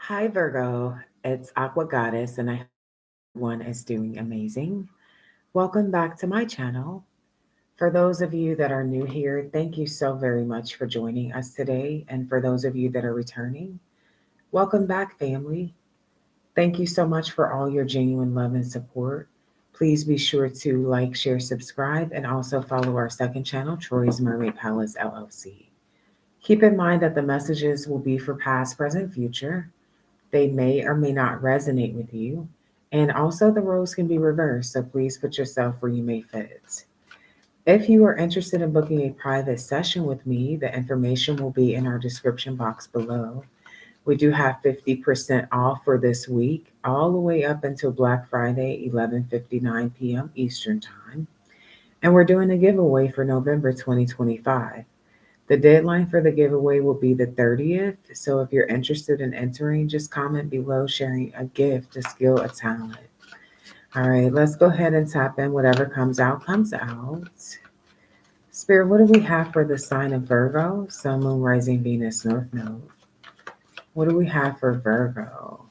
Hi, Virgo. It's Aqua Goddess, and I hope everyone is doing amazing. Welcome back to my channel. For those of you that are new here, thank you so very much for joining us today. And for those of you that are returning, welcome back, family. Thank you so much for all your genuine love and support. Please be sure to like, share, subscribe, and also follow our second channel, Troy's Mermaid Palace LLC. Keep in mind that the messages will be for past, present, future. They may or may not resonate with you. And also, the roles can be reversed, so please put yourself where you may fit. If you are interested in booking a private session with me, the information will be in our description box below. We do have 50% off for this week, all the way up until Black Friday, 11:59 p.m. Eastern Time. And we're doing a giveaway for November 2025. The deadline for the giveaway will be the 30th. So if you're interested in entering, just comment below sharing a gift, a skill, a talent. All right, let's go ahead and tap in. Whatever comes out, comes out. Spirit, what do we have for the sign of Virgo? Sun, Moon, Rising, Venus, North Node. What do we have for Virgo?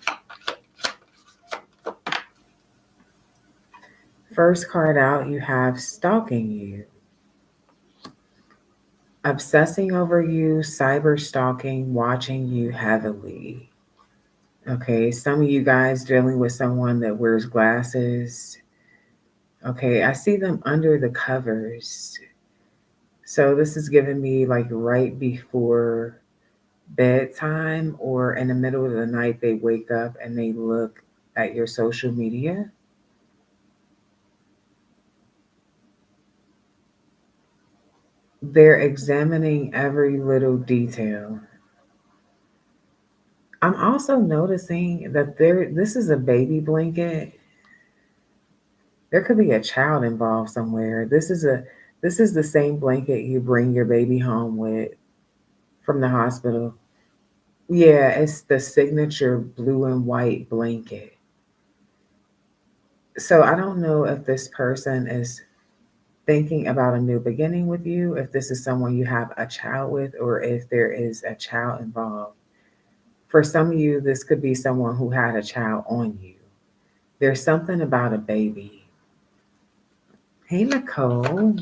First card out, you have stalking you, obsessing over you, cyber stalking, watching you heavily. Okay, some of you guys dealing with someone that wears glasses. Okay, I see them under the covers. So this is giving me like right before bedtime or in the middle of the night, they wake up and they look at your social media. They're examining every little detail. I'm also noticing that this is a baby blanket. There could be a child involved somewhere. This is the same blanket you bring your baby home with from the hospital. Yeah, it's the signature blue and white blanket. So I don't know if this person is thinking about a new beginning with you, if this is someone you have a child with, or if there is a child involved. For some of you, this could be someone who had a child on you. There's something about a baby. Hey, Nicole,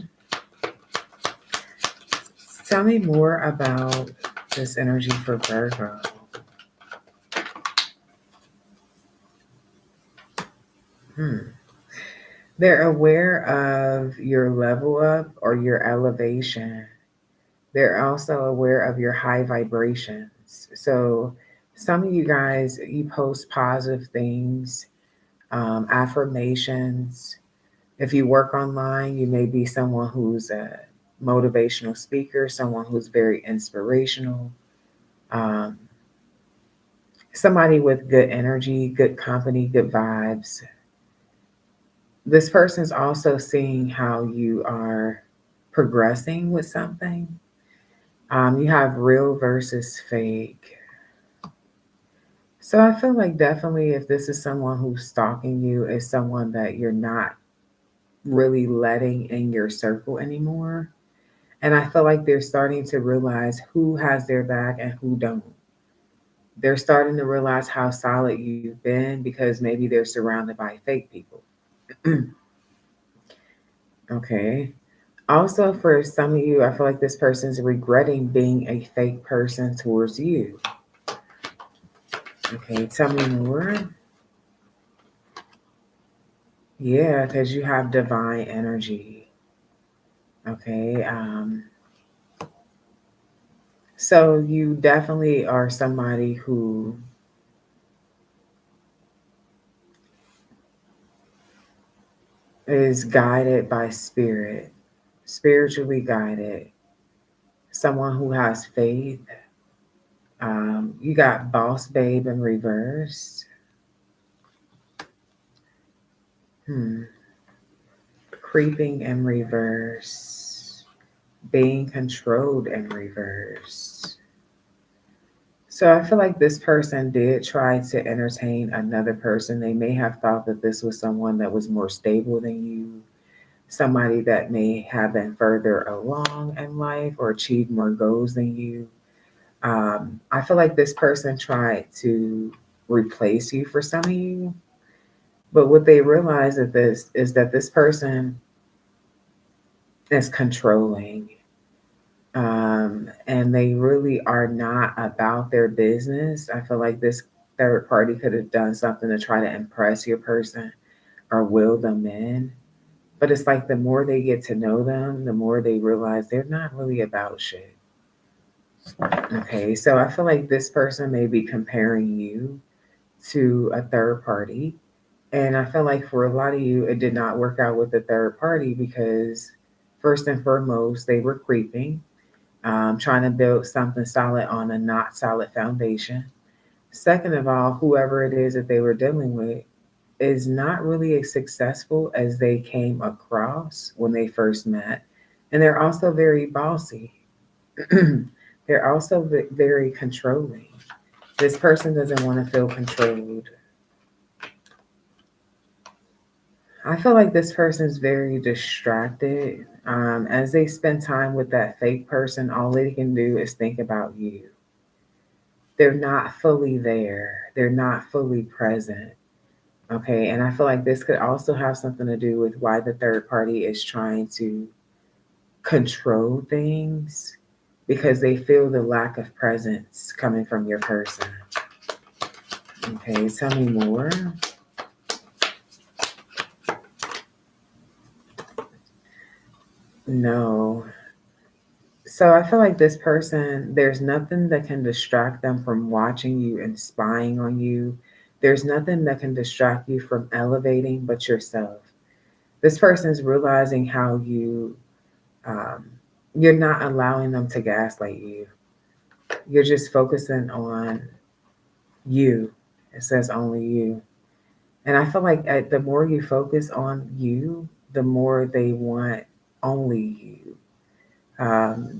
tell me more about this energy for Virgo. Hmm. They're aware of your level up or your elevation. They're also aware of your high vibrations. So, some of you guys, you post positive things, affirmations. If you work online, you may be someone who's a motivational speaker, someone who's very inspirational, um, somebody with good energy, good company, good vibes. This person's also seeing how you are progressing with something. You have real versus fake. So I feel like definitely if this is someone who's stalking you, is someone that you're not really letting in your circle anymore. And I feel like they're starting to realize who has their back and who don't. They're starting to realize how solid you've been because maybe they're surrounded by fake people. Okay. Also, for some of you, I feel like this person's regretting being a fake person towards you. Okay, tell me more. Yeah, because you have divine energy. Okay. So you definitely are somebody who is guided by spirit, spiritually guided, someone who has faith. You got boss babe in reverse. Hmm. Creeping in reverse. Being controlled in reverse. So I feel like this person did try to entertain another person. They may have thought that this was someone that was more stable than you, somebody that may have been further along in life or achieved more goals than you. I feel like this person tried to replace you for some of you. But what they realize of this is that this person is controlling. And they really are not about their business. I feel like this third party could have done something to try to impress your person or will them in. But it's like the more they get to know them, the more they realize they're not really about shit. Okay, so I feel like this person may be comparing you to a third party. And I feel like for a lot of you, it did not work out with the third party because, first and foremost, they were creeping, trying to build something solid on a not solid foundation. Second of all, whoever it is that they were dealing with is not really as successful as they came across when they first met. And they're also very bossy. They're also very controlling. This person doesn't want to feel controlled. I feel like this person's very distracted. As they spend time with that fake person, all they can do is think about you. They're not fully there, they're not fully present. Okay, and I feel like this could also have something to do with why the third party is trying to control things because they feel the lack of presence coming from your person. Okay, tell me more. No. So I feel like this person, there's nothing that can distract them from watching you and spying on you. There's nothing that can distract you from elevating but yourself. This person's realizing how um, you're not allowing them to gaslight you. You're just focusing on you. It says only you. And I feel like the more you focus on you, the more they want only you.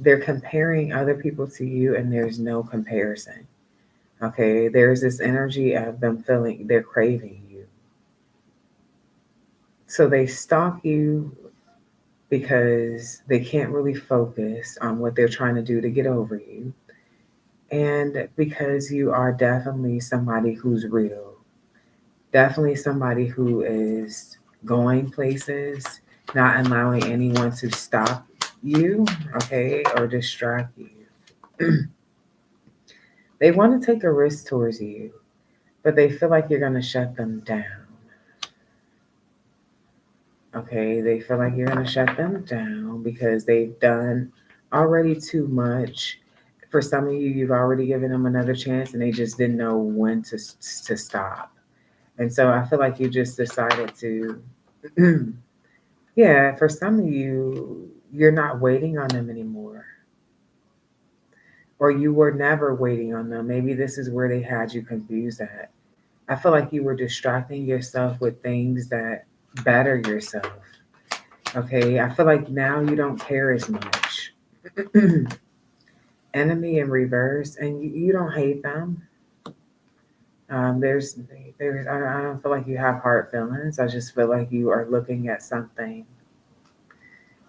They're comparing other people to you, and there's no comparison. Okay, there's this energy of them feeling they're craving you. So they stalk you because they can't really focus on what they're trying to do to get over you. And because you are definitely somebody who's real, definitely somebody who is going places, not allowing anyone to stop you, okay, or distract you. They want to take a risk towards you, but they feel like you're going to shut them down. Okay, they feel like you're going to shut them down because they've done already too much. For some of you, you've already given them another chance and they just didn't know when to stop. And so I feel like you just decided to, yeah, for some of you, you're not waiting on them anymore. Or you were never waiting on them. Maybe this is where they had you confused at. I feel like you were distracting yourself with things that better yourself. Okay, I feel like now you don't care as much. Enemy in reverse, and you don't hate them. There's, I don't feel like you have hard feelings. I just feel like you are looking at something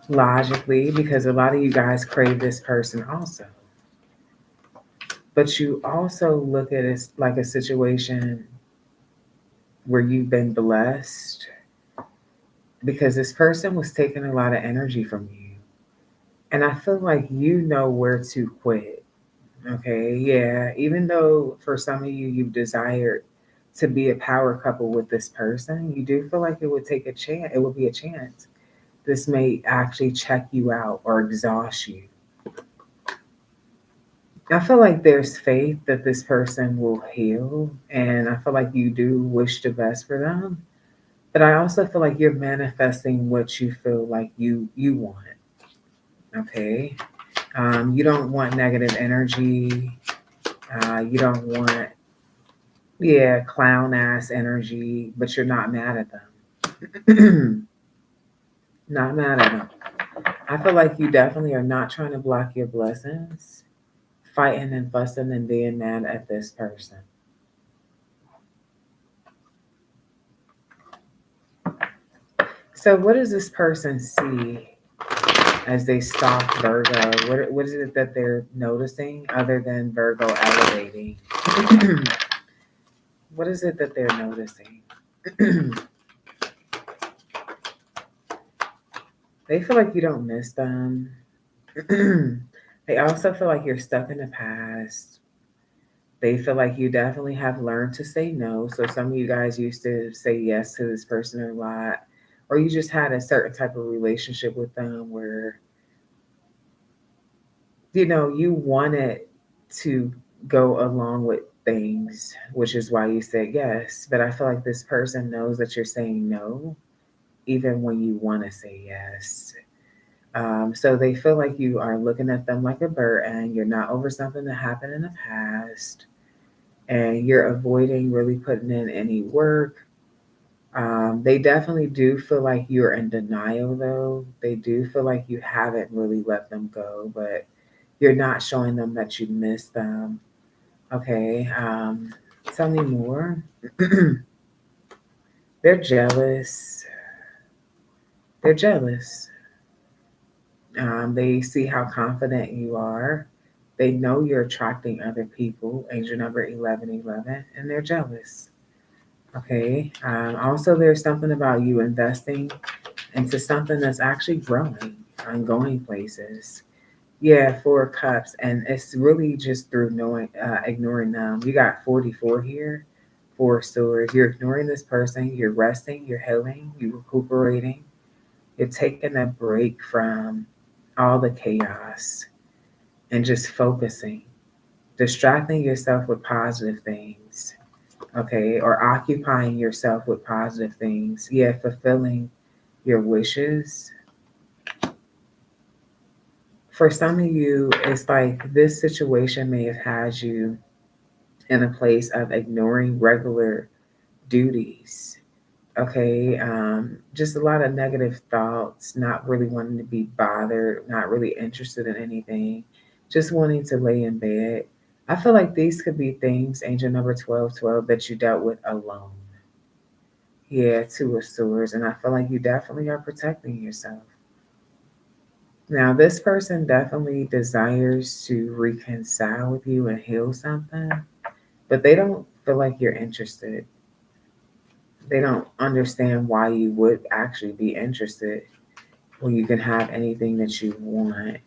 logically because a lot of you guys crave this person also. But you also look at it like a situation where you've been blessed because this person was taking a lot of energy from you. And I feel like you know where to quit. Okay, yeah. Even though for some of you, you've desired to be a power couple with this person, you do feel like it would take a chance. It would be a chance. This may actually check you out or exhaust you. I feel like there's faith that this person will heal, and I feel like you do wish the best for them. But I also feel like you're manifesting what you feel like you want. Okay, you don't want negative energy. You don't want, yeah, clown ass energy, but you're not mad at them. Not mad at them. I feel like you definitely are not trying to block your blessings, fighting and fussing and being mad at this person. So, what does this person see as they stalk Virgo? What is it that they're noticing other than Virgo elevating? What is it that they're noticing? They feel like you don't miss them. They also feel like you're stuck in the past. They feel like you definitely have learned to say no. So some of you guys used to say yes to this person a lot, or you just had a certain type of relationship with them where, you wanted to go along with things, which is why you said yes. But I feel like this person knows that you're saying no, even when you want to say yes. So they feel like you are looking at them like a bird and you're not over something that happened in the past and you're avoiding really putting in any work. They definitely do feel like you're in denial, though. They do feel like you haven't really let them go, but you're not showing them that you miss them. Okay. Tell me more. They're jealous. They're jealous. They see how confident you are. They know you're attracting other people, angel number 1111, and they're jealous. Okay. Also, there's something about you investing into something that's actually growing and going places. Yeah, 4 cups, and it's really just through ignoring them. You got 44 here, 4 swords. You're ignoring this person. You're resting. You're healing. You're recuperating. You're taking a break from all the chaos and just focusing, distracting yourself with positive things, okay, or occupying yourself with positive things. Yeah, fulfilling your wishes. For some of you, it's like this situation may have had you in a place of ignoring regular duties. Okay, just a lot of negative thoughts, not really wanting to be bothered, not really interested in anything, just wanting to lay in bed. I feel like these could be things, angel number 1212, that you dealt with alone. Yeah, 2 of swords. And I feel like you definitely are protecting yourself. Now, this person definitely desires to reconcile with you and heal something, but they don't feel like you're interested. They don't understand why you would actually be interested when you can have anything that you want.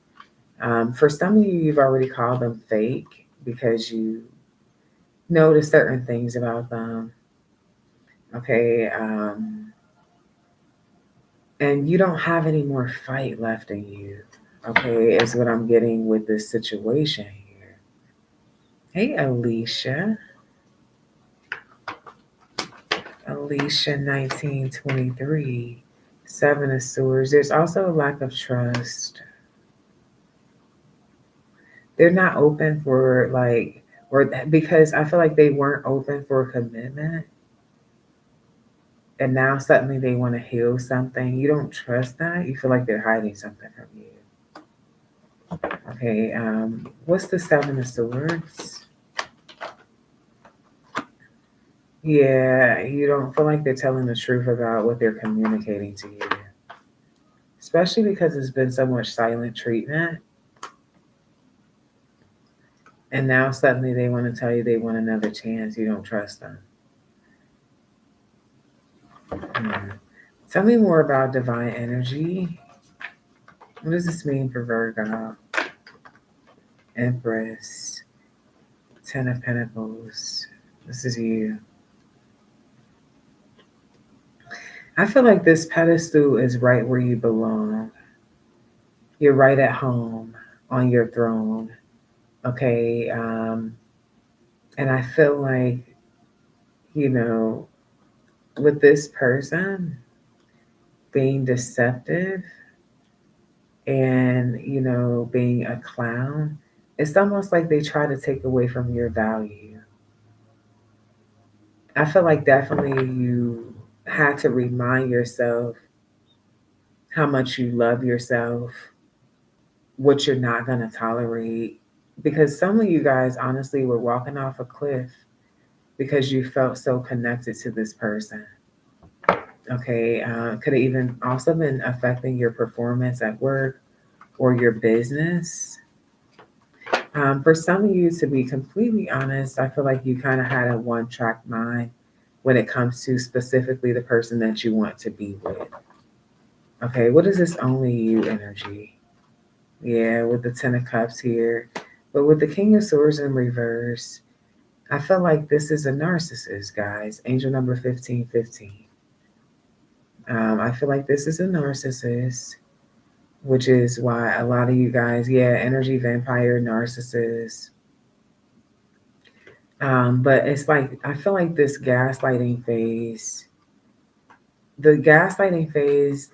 For some of you, you've already called them fake because you notice certain things about them. Okay. And you don't have any more fight left in you. Okay, is what I'm getting with this situation here. Hey, Alicia. Alicia 1923. 7 of Swords. There's also a lack of trust. They're not open for like, or because I feel like they weren't open for commitment. And now suddenly they want to heal something. You don't trust that. You feel like they're hiding something from you. Okay, what's the 7 of Swords? Yeah, you don't feel like they're telling the truth about what they're communicating to you, especially because it's been so much silent treatment. And now suddenly they want to tell you they want another chance. You don't trust them. Hmm. Tell me more about divine energy. What does this mean for Virgo? Empress, 10 of Pentacles. This is you. I feel like this pedestal is right where you belong. You're right at home on your throne. Okay. And I feel like, you know, with this person being deceptive and, being a clown, it's almost like they try to take away from your value. I feel like definitely you had to remind yourself how much you love yourself, what you're not going to tolerate. Because some of you guys, honestly, were walking off a cliff because you felt so connected to this person. Okay. Could have even also been affecting your performance at work or your business. For some of you, to be completely honest, I feel like you kind of had a one track mind when it comes to specifically the person that you want to be with. Okay, what is this only you energy? Yeah, with the Ten of Cups here. But with the King of Swords in reverse, I feel like this is a narcissist, guys. Angel number 1515. I feel like this is a narcissist, which is why a lot of you guys, yeah, energy vampire, narcissist. But it's like, I feel like this gaslighting phase,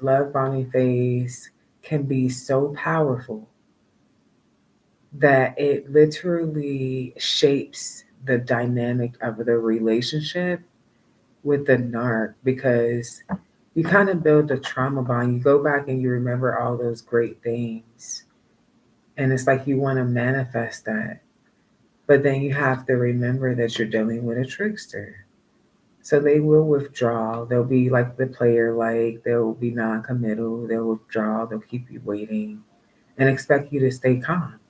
love bombing phase can be so powerful that it literally shapes the dynamic of the relationship with the narc, because you kind of build a trauma bond. You go back and you remember all those great things. And it's like you want to manifest that. But then you have to remember that you're dealing with a trickster. So they will withdraw. They'll be like the player, like they'll be non committal. They'll withdraw. They'll keep you waiting and expect you to stay calm.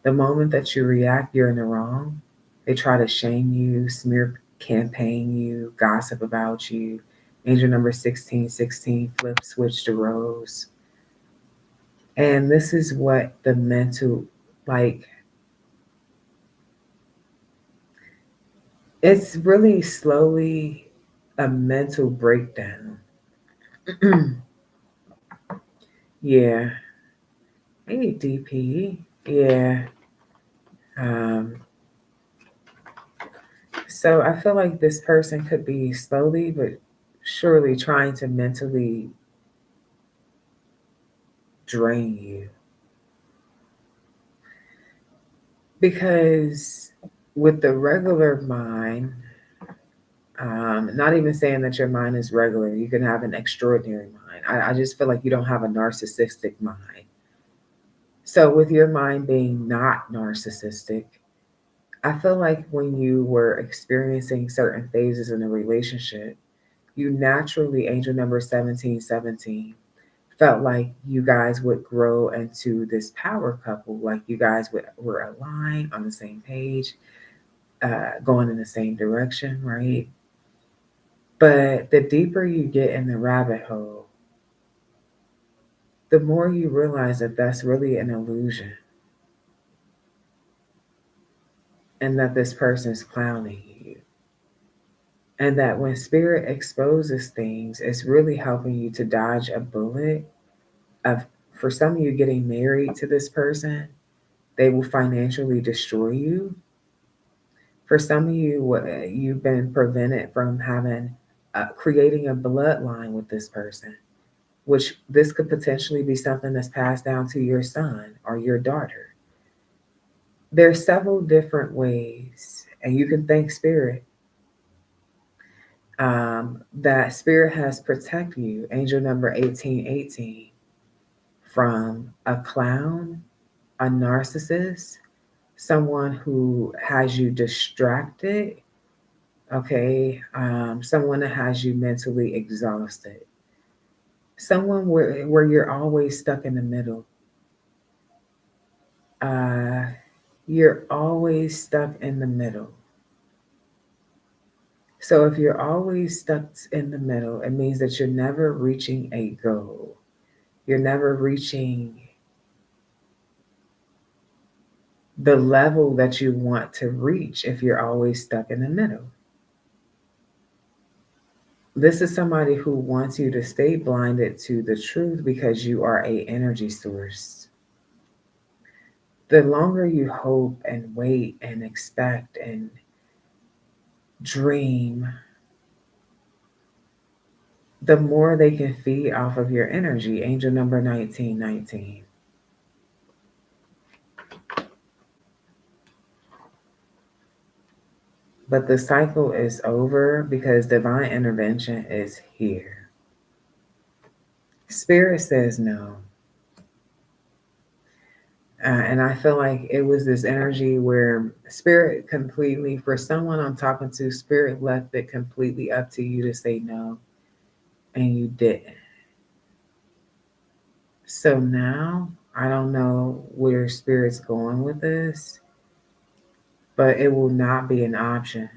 The moment that you react, you're in the wrong. They try to shame you, smear campaign you, gossip about you. Angel number 1616, flip, switch the roles. And this is what the mental, like, it's really slowly a mental breakdown. Yeah. Hey, DP. Yeah. Um, so I feel like this person could be slowly but surely trying to mentally drain you. Because with the regular mind, not even saying that your mind is regular, you can have an extraordinary mind. I just feel like you don't have a narcissistic mind. So, with your mind being not narcissistic, I feel like when you were experiencing certain phases in a relationship, you naturally, angel number 1717, felt like you guys would grow into this power couple, like you guys were aligned on the same page, going in the same direction, right? But the deeper you get in the rabbit hole, the more you realize that that's really an illusion and that this person's clowning you. And that when spirit exposes things, it's really helping you to dodge a bullet of, for some of you getting married to this person, they will financially destroy you. For some of you, you've been prevented from having, creating a bloodline with this person, which this could potentially be something that's passed down to your son or your daughter. There's several different ways, and you can thank spirit, that spirit has protected you. Angel number 1818, from a clown, a narcissist, someone who has you distracted, okay, someone that has you mentally exhausted, someone where you're always stuck in the middle. Uh, you're always stuck in the middle. So if you're always stuck in the middle, it means that you're never reaching a goal. You're never reaching the level that you want to reach if you're always stuck in the middle. This is somebody who wants you to stay blinded to the truth because you are a energy source. The longer you hope and wait and expect and dream, the more they can feed off of your energy. Angel number 1919. But the cycle is over because divine intervention is here. Spirit says no. And I feel like it was this energy where spirit completely, for someone I'm talking to, spirit left it completely up to you to say no, and you didn't. So now I don't know where spirit's going with this, but it will not be an option,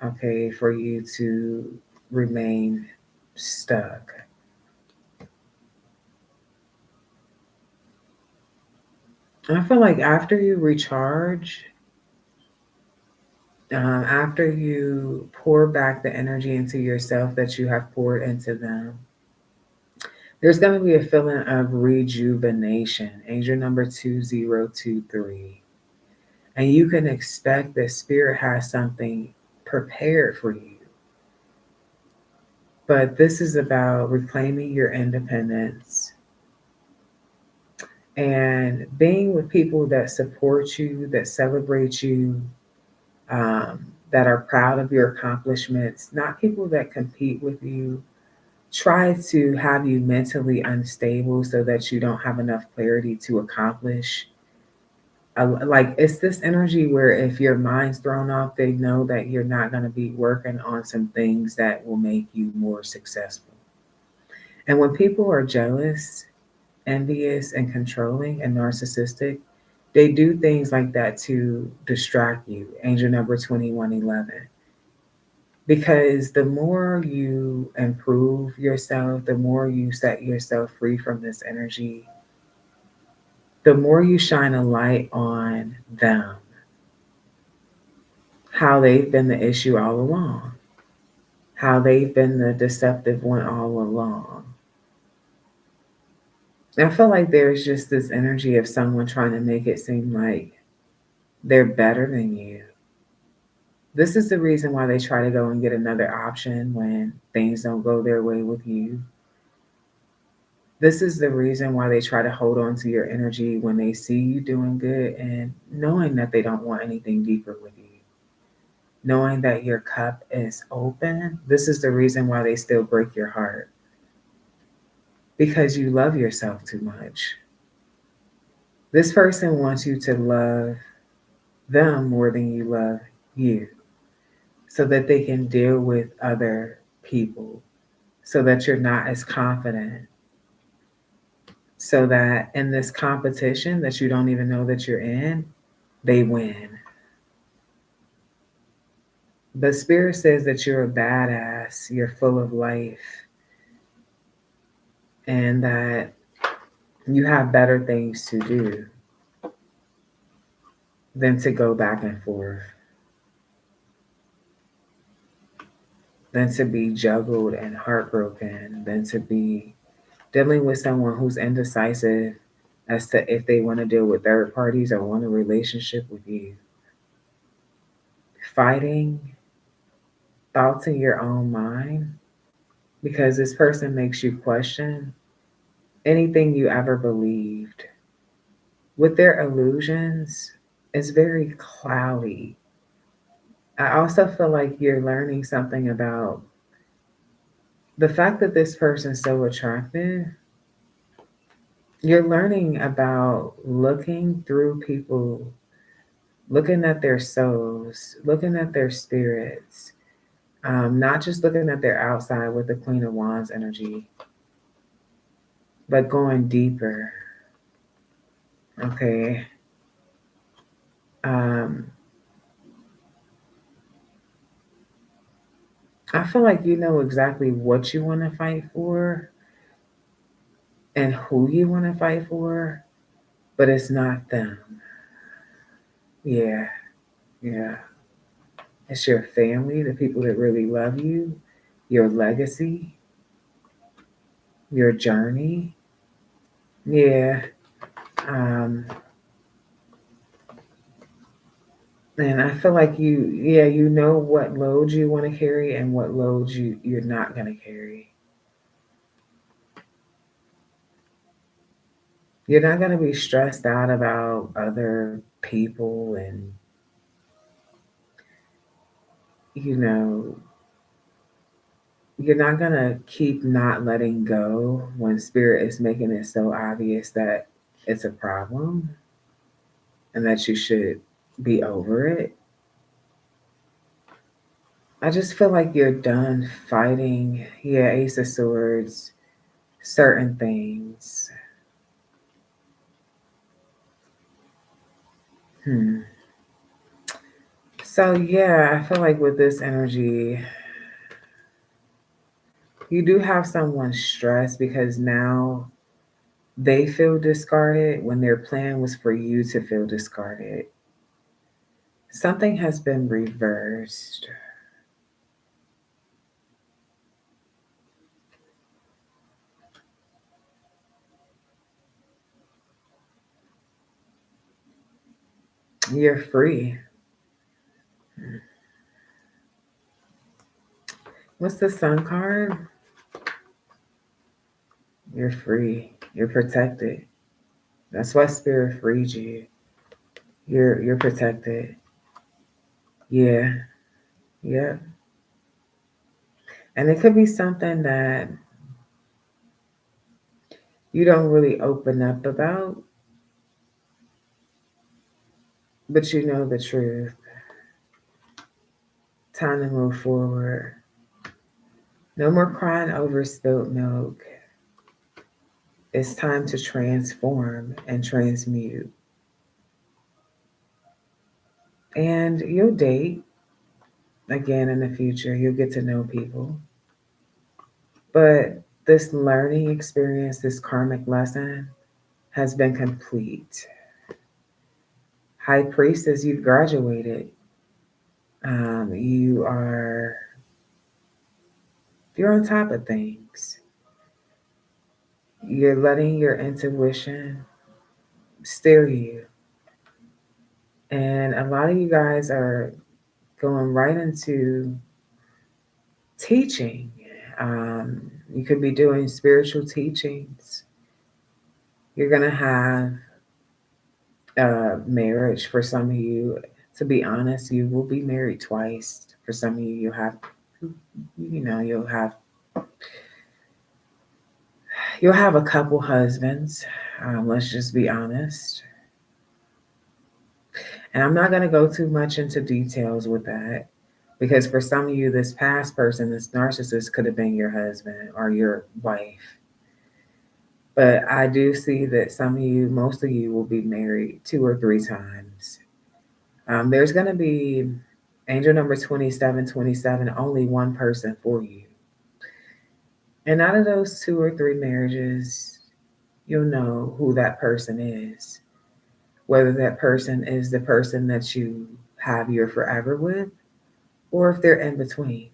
okay, for you to remain stuck. I feel like after you recharge, after you pour back the energy into yourself that you have poured into them, there's going to be a feeling of rejuvenation. Angel number 2023. And you can expect that spirit has something prepared for you. But this is about reclaiming your independence and being with people that support you, that celebrate you, um, that are proud of your accomplishments, not people that compete with you, try to have you mentally unstable so that you don't have enough clarity to accomplish. Like it's this energy where if your mind's thrown off, they know that you're not going to be working on some things that will make you more successful. And when people are jealous, envious, and controlling and narcissistic, they do things like that to distract you. Angel number 2111. Because the more you improve yourself, the more you set yourself free from this energy, the more you shine a light on them, how they've been the issue all along, how they've been the deceptive one all along. I feel like there's just this energy of someone trying to make it seem like they're better than you. This is the reason why they try to go and get another option when things don't go their way with you. This is the reason why they try to hold on to your energy when they see you doing good and knowing that they don't want anything deeper with you. Knowing that your cup is open, this is the reason why they still break your heart because you love yourself too much. This person wants you to love them more than you love you so that they can deal with other people, so that you're not as confident, so that in this competition that you don't even know that you're in, they win. But Spirit says that you're a badass, you're full of life, and that you have better things to do than to go back and forth, than to be juggled and heartbroken, than to be dealing with someone who's indecisive as to if they want to deal with third parties or want a relationship with you. Fighting thoughts in your own mind because this person makes you question anything you ever believed. With their illusions, it's very cloudy. I also feel like you're learning something about the fact that this person's so attractive. You're learning about looking through people, looking at their souls, looking at their spirits, not just looking at their outside with the Queen of Wands energy, but going deeper. Okay. Um, I feel like you know exactly what you want to fight for and who you want to fight for, but it's not them. Yeah, yeah. It's your family, the people that really love you, your legacy, your journey. Yeah. Um, and I feel like yeah, you know what loads you want to carry and what loads you're not going to carry. You're not going to be stressed out about other people and, you know, you're not going to keep not letting go when spirit is making it so obvious that it's a problem and that you should be over it. I just feel like you're done fighting, yeah, Ace of Swords, certain things. Hmm. So yeah, I feel like with this energy, you do have someone stressed because now they feel discarded when their plan was for you to feel discarded. Something has been reversed. You're free. What's the sun card? You're free. You're protected. That's why spirit freed you. You're protected. Yeah. Yeah. And it could be something that you don't really open up about, but you know the truth. Time to move forward. No more crying over spilt milk. It's time to transform and transmute. And you'll date again in the future. You'll get to know people. But this learning experience, this karmic lesson, has been complete. High Priestess, you've graduated. You are you're on top of things. You're letting your intuition steer you. And a lot of you guys are going right into teaching. Um, you could be doing spiritual teachings. You're going to have marriage for some of you. To be honest, you will be married twice. For some of you, you'll have a couple husbands. Let's just be honest. And I'm not going to go too much into details with that because for some of you, this past person, this narcissist could have been your husband or your wife. But I do see that some of you, most of you, will be married 2 or 3 times. There's going to be angel number 2727, only one person for you. And out of those 2 or 3 marriages, you'll know who that person is. Whether that person is the person that you have your forever with, or if they're in between.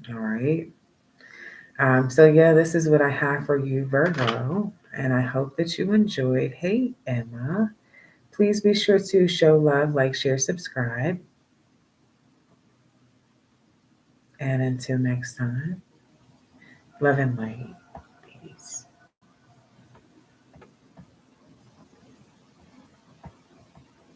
All right. So, yeah, this is what I have for you, Virgo. And I hope that you enjoyed. Hey, Emma. Please be sure to show love, like, share, subscribe. And until next time, love and light.